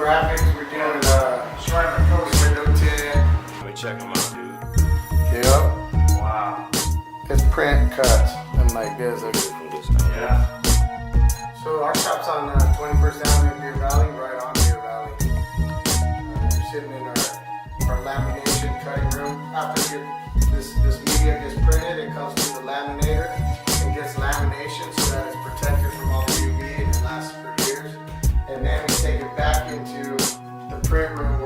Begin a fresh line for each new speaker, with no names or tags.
graphics. We're doing ceramic coated window tint.
Let me check them out, dude.
Yep.
Wow.
It's print cuts and like this.
Yeah.
So our shop's on 21st Avenue in Deer Valley, right on Deer Valley. We're sitting in our lamination cutting room. After this media gets printed, it comes to the laminator and gets lamination so that it's protected from all the UV and it lasts for years. And then we take it back into the print room